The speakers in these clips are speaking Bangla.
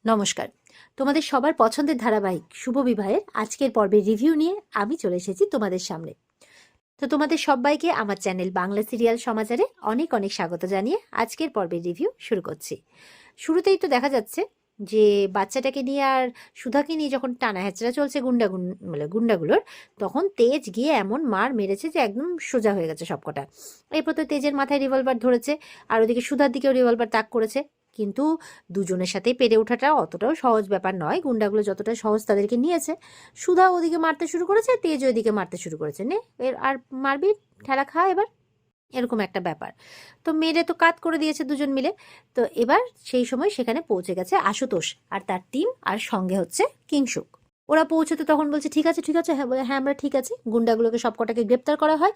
নমস্কার। তোমাদের সবার পছন্দের ধারাবাহিক শুভ বিবাহের আজকের পর্বের রিভিউ নিয়ে আমি চলে এসেছি তোমাদের সামনে। তো তোমাদের সবাইকে আমার চ্যানেল বাংলা সিরিয়াল সমাচারে অনেক অনেক স্বাগত জানিয়ে আজকের পর্বের রিভিউ শুরু করছি। শুরুতেই তো দেখা যাচ্ছে যে বাচ্চাটাকে নিয়ে আর সুধাকে নিয়ে যখন টানা হেঁচড়া চলছে গুন্ডাগুলোর, তখন তেজ গিয়ে এমন মার মেরেছে যে একদম সোজা হয়ে গেছে সবকটা। এরপর তো তেজের মাথায় রিভলভার ধরেছে, আর ওদিকে সুধার দিকেও রিভলভার তাক করেছে। কিন্তু দুজনের সাথেই পেরে ওঠাটা অতটাও সহজ ব্যাপার নয়। গুন্ডাগুলো যতটা সহজ তাদেরকে নিয়েছে, সুধা ওদিকে মারতে শুরু করেছে, তেজ ওইদিকে মারতে শুরু করেছে। নে এর আর মারবি, ঠেলা খা এবার, এরকম একটা ব্যাপার। তো মেরে তো কাত করে দিয়েছে দুজন মিলে। তো এবার সেই সময় সেখানে পৌঁছে গেছে আশুতোষ আর তার টিম, আর সঙ্গে হচ্ছে কিংশুক। ওরা পৌঁছতে তখন বলছে ঠিক আছে ঠিক আছে, হ্যাঁ বলে হ্যাঁ আমরা ঠিক আছি। গুন্ডাগুলোকে সবকটাকে গ্রেপ্তার করা হয়।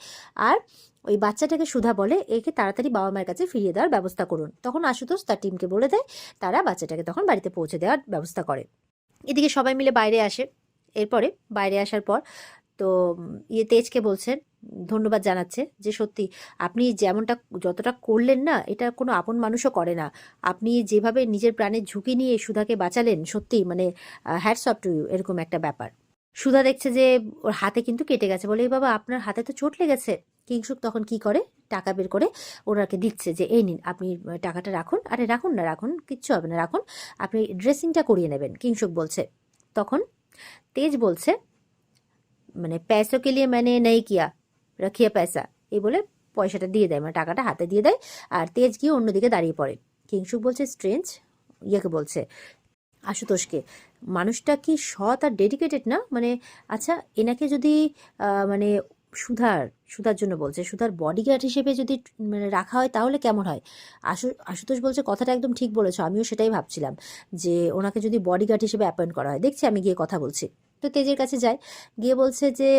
আর ওই বাচ্চাটাকে সুধা বলে একে তাড়াতাড়ি বাবা মায়ের কাছে ফিরিয়ে দেওয়ার ব্যবস্থা করুন। তখন আশুতোষ তার টিমকে বলে দেয়, তারা বাচ্চাটাকে তখন বাড়িতে পৌঁছে দেওয়ার ব্যবস্থা করে। এদিকে সবাই মিলে বাইরে আসে। এরপরে বাইরে আসার পর তো তেজকে বলছেন, ধন্যবাদ জানাচ্ছে যে সত্যি আপনি যেমনটা যতটা করলেন না, এটা কোনো আপন মানুষও করে না। আপনি যেভাবে নিজের প্রাণের ঝুঁকি নিয়ে সুধাকে বাঁচালেন, সত্যি মানে হ্যাটস অফ টু ইউ, এরকম একটা ব্যাপার। সুধা দেখছে যে ওর হাতে কিন্তু কেটে গেছে, বলে এই বাবা আপনার হাতে তো চোট লেগেছে। কিংসুক তখন কি করে, টাকা বের করে ওনাকে দিচ্ছে যে এই নিন আপনি টাকাটা রাখুন। আরে রাখুন না, রাখুন, কিচ্ছু হবে না, রাখুন, আপনি ড্রেসিংটা করিয়ে নেবেন, কিংসুক বলছে। তখন তেজ বলছে, মানে पैसों के लिए मैंने नहीं किया, রাখিয়া পয়সা, এই বলে পয়সাটা দিয়ে দেয়, মানে টাকাটা হাতে দিয়ে দেয়। আর তেজ গিয়ে অন্যদিকে দাঁড়িয়ে পড়ে। কিংসুক বলছে স্ট্রেঞ্জ, ইয়েকে বলছে আশুতোষকে, মানুষটা কি সৎ আর ডেডিকেটেড না, মানে আচ্ছা এনাকে যদি মানে সুধার জন্য বলছে, সুধার বডিগার্ড হিসেবে যদি মানে রাখা হয় তাহলে কেমন হয়। আশুতোষ বলছে কথাটা একদম ঠিক বলেছো, আমিও সেটাই ভাবছিলাম যে ওনাকে যদি বডিগার্ড হিসেবে অ্যাপয়েন্ট করা হয়। দেখছি আমি গিয়ে কথা বলছি। তো তেজের কাছে যায়, গিয়ে বলছে যে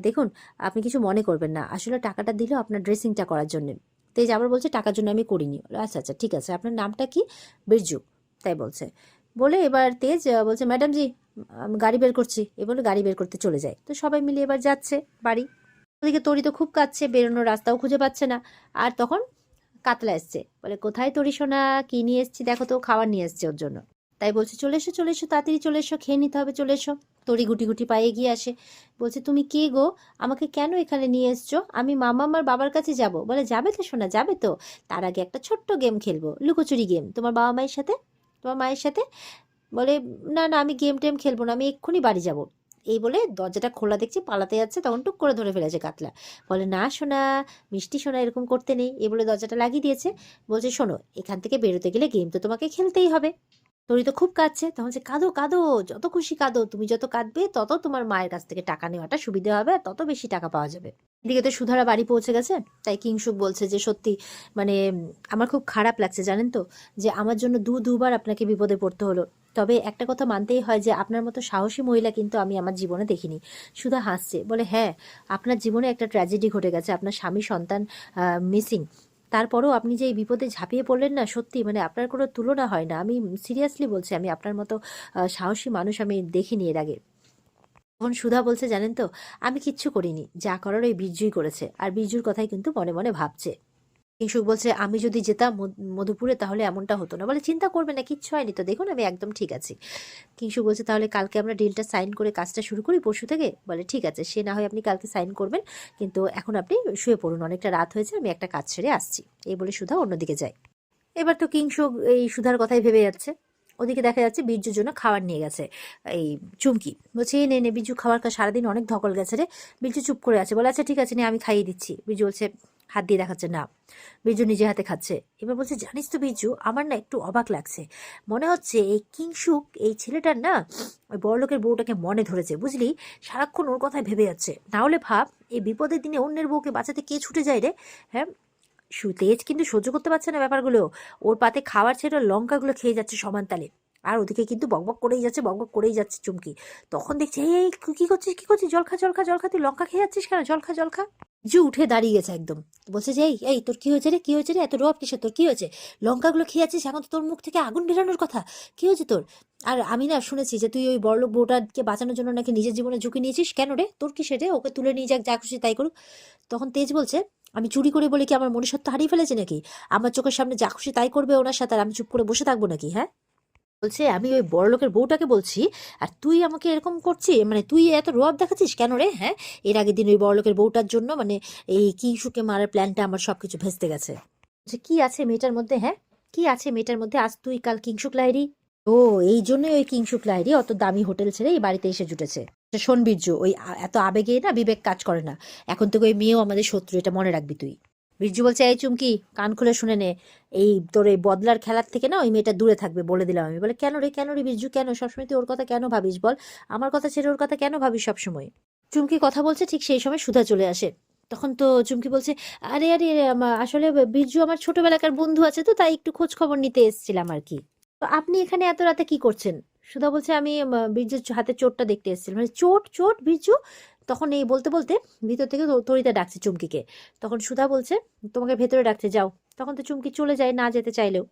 দেখুন আপনি কিছু মনে করবেন না, আসলে টাকাটা দিল আপনার ড্রেসিংটা করার জন্য। তেজ আবার বলছে টাকার জন্য আমি করিনি। আচ্ছা আচ্ছা ঠিক আছে, আপনার নামটা কি? বিরজু, তাই বলছে। বলে এবার তেজ বলছে ম্যাডাম জি গাড়ি বের করছি, এ বলে গাড়ি বের করতে চলে যায়। তো সবাই মিলে এবার যাচ্ছে বাড়ি। ওদিকে তরি তো খুব কাঁদছে, বেরোনোর রাস্তাও খুঁজে পাচ্ছে না। আর তখন কাতলা এসছে, বলে কোথায় তরি সোনা, কি নিয়ে এসছি দেখো তো, খাবার নিয়ে এসছে ওর জন্য। তাই বলছে চলে এসো চলে এসো, তাড়াতাড়ি চলে এসো, খেয়ে নিতে হবে, চলে এসো। তরি গুটি গুটি পায়ে এগিয়ে আসে, বলছে তুমি কে গো, আমাকে কেন এখানে নিয়ে এসছো? আমি মামা আমার বাবার কাছে যাব। বলে যাবে তো সোনা, যাবে তো, তার আগে একটা ছোট্ট গেম খেলবো, লুকোচুরি গেম, তোমার বাবা মায়ের সাথে, তোমার মায়ের সাথে। বলে না না আমি গেম টেম খেলবো না, আমি এক্ষুনি বাড়ি যাব। এই বলে দরজাটা খোলা দেখছি, পালাতে যাচ্ছে, তখন টুক করে ধরে ফেলেছে কাতলা। বলে না সোনা, মিষ্টি সোনা, এরকম করতে নেই, এই বলে দরজাটা লাগিয়ে দিয়েছে। বলছে শোনো, এখান থেকে বেরোতে গেলে গেম তো তোমাকে খেলতেই হবে। তরি তো খুব কাঁদছে, তখন যে কাঁদো কাঁদো, যত খুশি কাঁদো, তুমি যত কাঁদবে তত তোমার মায়ের কাছ থেকে টাকা নেওয়াটা সুবিধা হবে, আর তত বেশি টাকা পাওয়া যাবে। এদিকে তো সুধারা বাড়ি পৌঁছে গেছে। তাই কিংসুক বলছে যে সত্যি মানে আমার খুব খারাপ লাগছে জানেন তো, যে আমার জন্য দুবার আপনাকে বিপদে পড়তে হলো। তবে একটা কথা মানতেই হয় যে আপনার মতো সাহসী মহিলা কিন্তু আমি আমার জীবনে দেখিনি। সুধা হাসছে, বলে হ্যাঁ আপনার জীবনে একটা ট্র্যাজেডি ঘটে গেছে, আপনার স্বামী সন্তান মিসিং, তারপরেও আপনি যে এই বিপদে ঝাঁপিয়ে পড়লেন না, সত্যি মানে আপনার কোনো তুলনা হয় না। আমি সিরিয়াসলি বলছি, আমি আপনার মতো সাহসী মানুষ আমি দেখিনি এর আগে। তখন সুধা বলছে জানেন তো, আমি কিচ্ছু করিনি, যা করার ওই বীরজুই করেছে, আর বীরজুর কথাই কিন্তু মনে মনে ভাবছে। কিংশুক বলছে আমি যদি যেতাম মধুপুরে তাহলে এমনটা হতো না। বলে চিন্তা করবে না, কিচ্ছু হয়নি তো, দেখুন আমি একদম ঠিক আছি। কিংশুক বলছে তাহলে কালকে আমরা ডিলটা সাইন করে কাজটা শুরু করি পরশু থেকে। বলে ঠিক আছে, সে না হয় আপনি কালকে সাইন করবেন, কিন্তু এখন আপনি শুয়ে পড়ুন, অনেকটা রাত হয়েছে, আমি একটা কাজ সেরে আসছি। এই বলে সুধা অন্যদিকে যায়। এবার তো কিংশুক এই সুধার কথাই ভেবে যাচ্ছে। ওদিকে দেখা যাচ্ছে বীরজুর জন্য খাবার নিয়ে গেছে এই চুমকি। বলছে নে নে বিরজু খাবার খা, সারাদিন অনেক ধকল গেছে রে। বীরজু চুপ করে আছে, বলে আচ্ছা ঠিক আছে নে আমি খাইয়ে দিচ্ছি। বীরজু বলছে, হাত দিয়ে দেখাচ্ছে না। বীরজু নিজে হাতে খাচ্ছে। এবার বলছে জানিস তো বীরজু, আমার না একটু অবাক লাগছে, মনে হচ্ছে এই কিংশুক এই ছেলেটার না ওই বড়লোকের বউটাকে মনে ধরেছে, বুঝলি, সারাক্ষণ ওর কথায় ভেবে যাচ্ছে। নাহলে ভাব এই বিপদের দিনে অন্যের বউকে বাঁচাতে কে ছুটে যায় রে। হ্যাঁ, তেজ কিন্তু সহ্য করতে পারছে না ব্যাপারগুলো। ওর পাতে খাবার ছেড়ে লঙ্কাগুলো খেয়ে যাচ্ছে সমান তালে। আর ওদিকে কিন্তু বকবক করেই যাচ্ছে, বকবক করেই যাচ্ছে চুমকি। তখন দেখছে এই এই কি করছিস কি করছিস, জল খা জল খা জল খা, তুই লঙ্কা খেয়ে যাচ্ছিস কেন, জল খা জল খা। জু উঠে দাঁড়িয়ে গেছে একদম, বলছে যে এই এই তোর কি হয়েছে রে, কি হয়েছে রে, এত রোয়াব কিসে, তোর কি হয়েছে? লঙ্কাগুলো খেয়ে যাচ্ছিস, এখন তো তোর মুখ থেকে আগুন বেরানোর কথা, কি হয়েছে তোর? আর আমি না শুনেছি যে তুই ওই বড়লোক বউটাকে বাঁচানোর জন্য নাকি নিজের জীবনে ঝুঁকি নিয়েছিস, কেন রে, তোর কিসে রে, ওকে তুলে নিয়ে যাক, যা খুশি তাই করুক। তখন তেজ বলছে আমি চুরি করে বলে কি আমার মনুষ্যত্ব হারিয়ে ফেলেছে নাকি? আমার চোখের সামনে যা খুশি তাই করবে ওনার সাথে, আর আমি চুপ করে বসে থাকবো নাকি? হ্যাঁ, বলছে আমি ওই বড় লোকের বউটাকে বলছি, আর তুই আমাকে এরকম করছিস, মানে তুই এত রোয়াব দেখাচ্ছিস কেন রে? হ্যাঁ, এর আগের দিন ওই বড় লোকের বউটার জন্য মানে এই কিংশুকে মারার প্ল্যানটা আমার সবকিছু ভেস্তে গেছে। যে কি আছে মেয়েটার মধ্যে? হ্যাঁ, কি আছে মেয়েটার মধ্যে? আজ তুই কাল কিংশুক লাইরি। ও, এই জন্যই ওই কিংশুক লাইরি অত দামি হোটেল ছেড়ে এই বাড়িতে এসে জুটেছে। শোন বীর্য, ওই এত আবেগে না বিবেক কাজ করে না। এখন থেকে ওই মেয়েও আমাদের শত্রু, এটা মনে রাখবি তুই। বিরজু বলছে, এই চুমকি, কান খুলে শুনে নে, এই তোর এই বদলার খেলার থেকে না ওই মেয়েটা দূরে থাকবে বলে দিলাম আমি। বলে কেন রে, কেন রে বিরজু, কেন সবসময় তুই ওর কথা কেন ভাবিস বল? আমার কথা ছেড়ে ওর কথা কেন ভাবিস সবসময়? চুমকি কথা বলছে, ঠিক সেই সময় সুধা চলে আসে। তখন তো চুমকি বলছে, আরে আরে আরে, আসলে বিরজু আমার ছোটবেলাকার বন্ধু আছে, তো তাই একটু খোঁজ খবর নিতে এসেছিলাম আর কি। তো আপনি এখানে এত রাতে কি করছেন? সুধা বলছে, আমি বীর্যুর হাতে চোটটা দেখতে এসেছিলাম। মানে চোট চোট বীর্যু? তখন এই বলতে বলতে ভিতর থেকে তরিতা ডাকছে চুমকিকে। তখন সুধা বলছে, তোমাকে ভেতরে ডাকতে যাও। তখন তো চুমকি চলে যায় না যেতে চাইলেও।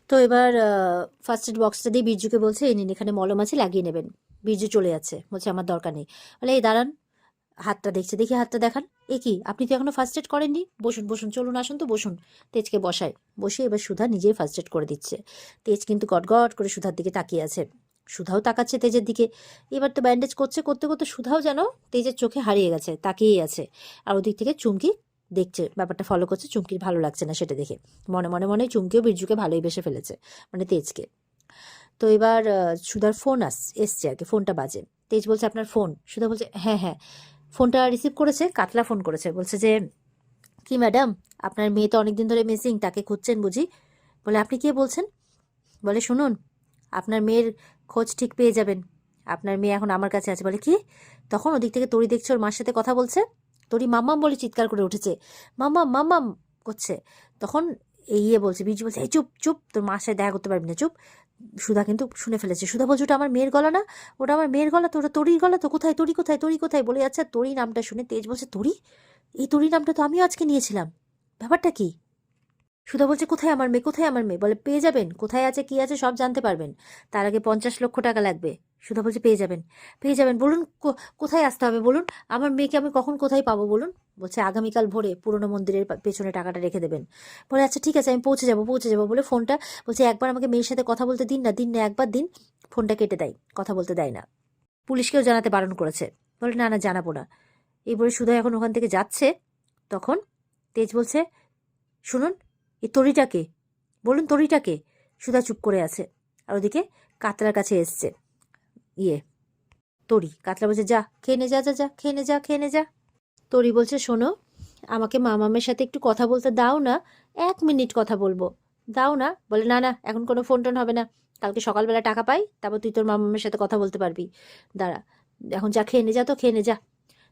তো এবার ফার্স্ট এড বক্সটা দিয়ে বীর্যুকে বলছে, এই নিন, এখানে মলম আছে, লাগিয়ে নেবেন। বীর্যু চলে যাচ্ছে, বলছে আমার দরকার নেই। বলে এই দাঁড়ান, হাতটা দেখছে, দেখি হাতটা দেখান। এ কি, আপনি তো এখনো ফার্স্ট এড করেননি? বসুন বসুন, চলুন আসুন তো, বসুন। তেজকে বসায়, বসে এবার সুধা নিজেই ফার্স্ট এড করে দিচ্ছে। তেজ কিন্তু গটগট করে সুধার দিকে তাকিয়ে আছে। সুধাও তাকাচ্ছে তেজের দিকে। এবার তো ব্যান্ডেজ করছে, করতে করতে সুধাও যেন তেজের চোখে হারিয়ে গেছে, তাকিয়েই আছে। আর ওদিক থেকে চুমকি দেখছে, ব্যাপারটা ফলো করছে। চুমকির ভালো লাগছে না সেটা দেখে। মনে মনে মনে চুমকিও বীরজুকে ভালোই বেসে ফেলেছে, মানে তেজকে। তো এবার সুধার ফোন এসছে আর কি, ফোনটা বাজে। তেজ বলছে, আপনার ফোন? সুধা বলছে, হ্যাঁ হ্যাঁ। ফোনটা রিসিভ করেছে, কাতলা ফোন করেছে। বলছে যে, কি ম্যাডাম, আপনার মেয়ে তো অনেকদিন ধরে মিসিং, তাকে খুঁজছেন বুঝি? বলে, আপনি কে বলছেন? বলে, শুনুন, আপনার মেয়ের খোঁজ ঠিক পেয়ে যাবেন। আপনার মেয়ে এখন আমার কাছে আছে। বলে, কি? তখন ওদিক থেকে তরি দেখছে ওর মার সাথে কথা বলছে। তরি মাম্মাম বলে চিৎকার করে উঠেছে, মাম্মাম মাম্মাম করছে। তখন বলছে, বীজ বলছে, এই চুপ চুপ, তোর মার সাথে দেখা করতে পারবি না, চুপ। সুধা কিন্তু শুনে ফেলেছে। সুধা বলছে, ওটা আমার মেয়ের গলা না, ওটা আমার মেয়ের গলা তো, ওটা তরির গলা তো। কোথায় তরি, কোথায় তরি, কোথায়? বলে, আচ্ছা তরি নামটা শুনে তেজ বলছে, তরি? এই তরি নামটা তো আমিও আজকে নিয়েছিলাম, ব্যাপারটা কি? সুধা বলছে, কোথায় আমার মেয়ে, কোথায় আমার মেয়ে? বলে, পেয়ে যাবেন, কোথায় আছে কি আছে সব জানতে পারবেন, তার আগে 50 লক্ষ টাকা লাগবে। সুধা বলছে, পেয়ে যাবেন, পেয়ে যাবেন, বলুন কোথায় আসতে হবে বলুন, আমার মেয়েকে আমি কখন কোথায় পাবো বলুন। বলছে, আগামীকাল ভোরে পুরনো মন্দিরের পেছনে টাকাটা রেখে দেবেন। বলে, আচ্ছা ঠিক আছে, আমি পৌঁছে যাবো, পৌঁছে যাবো বলে ফোনটা, বলছে, একবার আমাকে মেয়ের সাথে কথা বলতে দিন না, দিন না, একবার দিন। ফোনটা কেটে দেয়, কথা বলতে দেয় না। পুলিশকেও জানাতে বারণ করেছে। বলে, না না, জানাবো না। এই বলে সুধা এখন ওখান থেকে যাচ্ছে। তখন তেজ বলছে, শুনুন, এই তরিটাকে বলুন, তরিটাকে। সুধা চুপ করে আছে। আর ওদিকে কাতলার কাছে এসছে তরি। কাতলা বলছে, যা খেয়ে নে, যা যা যা, খেয়ে নে, যা খেয়ে নে, যা। তরি বলছে, শোনো, আমাকে মামামের সাথে একটু কথা বলতে দাও না, 1 মিনিট কথা বলবো, দাও না। বলে, না না, এখন কোনো ফোন টোন হবে না, কালকে সকালবেলা টাকা পাই, তারপর তুই তোর মামামের সাথে কথা বলতে পারবি। দাঁড়া, এখন যা খেয়ে নে, যা তো খেয়ে নে, যা।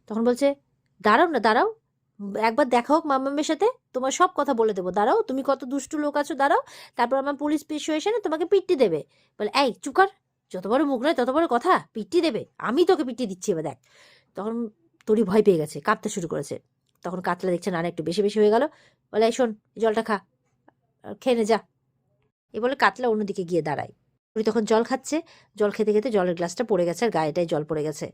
তখন বলছে, দাঁড়াও না, দাঁড়াও, একবার দেখা হোক মামামের সাথে, তোমার সব কথা বলে দেবো, দাঁড়াও, তুমি কত দুষ্টু লোক আছো, দাঁড়াও, তারপর আমার পুলিশ পিছু এসে না তোমাকে পিট্টি দেবে। বলে, এই চুপ কর, যত বড় মুখ নয় তত বড় কথা, পিট্টি দেবে? আমি তোকে পিট্টি দিচ্ছি, এবার দেখ। তখন তরি ভয় পেয়ে গেছে, কাঁপতে শুরু করেছে। তখন কাতলা দেখছে না একটু বেশি বেশি হয়ে গেল। বলে, এই শোন, জলটা খা, খেয়ে নে, যা। এ বলে কাতলা অন্যদিকে গিয়ে দাঁড়ায়। তরি তখন জল খাচ্ছে। জল খেতে খেতে জলের গ্লাসটা পড়ে গেছে, আর গায়েটায় জল পড়ে গেছে।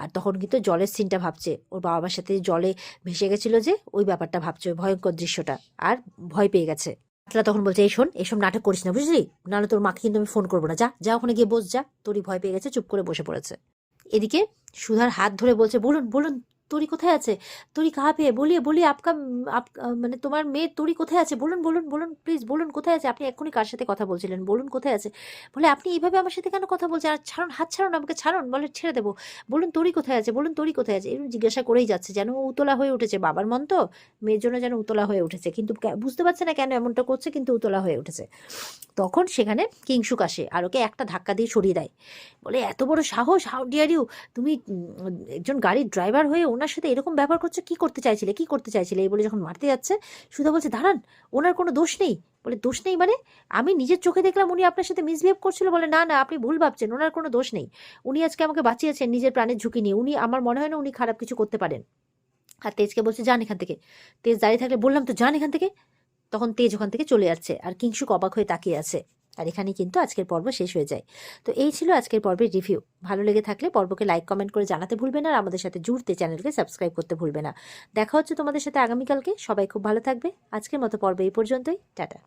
আর তখন কিন্তু জলের সিনটা ভাবছে, ওর বাবা মার সাথে জলে ভেসে গেছিল যে, ওই ব্যাপারটা ভাবছে, ওই ভয়ঙ্কর দৃশ্যটা। আর ভয় পেয়ে গেছে। কাতলা তখন বলছে, এই শোন, এসব নাটক করিস না, বুঝলি? নাহলে তোর মাকে কিন্তু আমি ফোন করবো না, যা যা, ওখানে গিয়ে বস, যা। তরি ভয় পেয়ে গেছে, চুপ করে বসে পড়েছে। এদিকে সুধার হাত ধরে বলছে, বলুন বলুন, তরি কোথায় আছে? তরি কাহা পে? বলিয়ে বলিয়ে আপকা মানে তোমার মেয়ে তরি কোথায় আছে? বলুন বলুন বলুন, প্লিজ বলুন, কোথায় আছে? আপনি এক্ষুনি কার সাথে কথা বলছিলেন? বলুন কোথায় আছে। বলে, আপনি এইভাবে আমার সাথে কেন কথা বলছেন? আর ছাড়ুন, হাত ছাড়ুন, আমাকে ছাড়ুন। বলে, ছেড়ে দেবো। বলুন তরি কোথায় আছে, বলুন তরি কোথায় আছে। এরকম জিজ্ঞাসা করেই যাচ্ছে, যেন উতলা হয়ে উঠেছে। বাবার মন তো, মেয়ের জন্য যেন উতলা হয়ে উঠেছে, কিন্তু বুঝতে পারছে না কেন এমনটা করছে, কিন্তু উতলা হয়ে উঠেছে। তখন সেখানে কিংশুক আসে, আর ওকে একটা ধাক্কা দিয়ে সরিয়ে দেয়। বলে, এত বড় সাহস, হাউ ডিয়ার ইউ, তুমি একজন গাড়ির ড্রাইভার হয়ে ওনার সাথে এরকম ব্যবহার করছো, কি করতে চাইছিলে, কি করতে চাইছিলে? এই বলে যখন মারতে যাচ্ছে, সুধা বলছে, দাঁড়ান, ওনার কোনো দোষ নেই। বলে, দোষ নেই মানে? আমি নিজের চোখে দেখলাম উনি আপনার সাথে মিসবিহেভ করছিল। বলে, না না, আপনি ভুল ভাবছেন, ওনার কোনো দোষ নেই। উনি আজকে আমাকে বাঁচিয়েছেন নিজের প্রাণের ঝুঁকি নিয়ে, উনি, আমার মনে হয় না উনি খারাপ কিছু করতে পারেন। আর তেজকে বলছে, যান এখান থেকে। তেজ দাঁড়িয়ে থাকলে, বললাম তো যান এখান থেকে। তখন তেজ ওখান থেকে চলে যাচ্ছে, আর কিংশুক অবাক হয়ে তাকিয়ে আছে। আর এখানেই কিন্তু আজকের পর্ব শেষ হয়ে যায়। তো এই ছিল আজকের পর্বের রিভিউ। ভালো লেগে থাকলে পর্বকে লাইক কমেন্ট করে জানাতে ভুলবে না, আর আমাদের সাথে জুড়তে চ্যানেলকে সাবস্ক্রাইব করতে ভুলবে না। দেখা হচ্ছে তোমাদের সাথে আগামীকালকে। সবাই খুব ভালো থাকবে। আজকের মতো পর্ব এই পর্যন্তই, টাটা।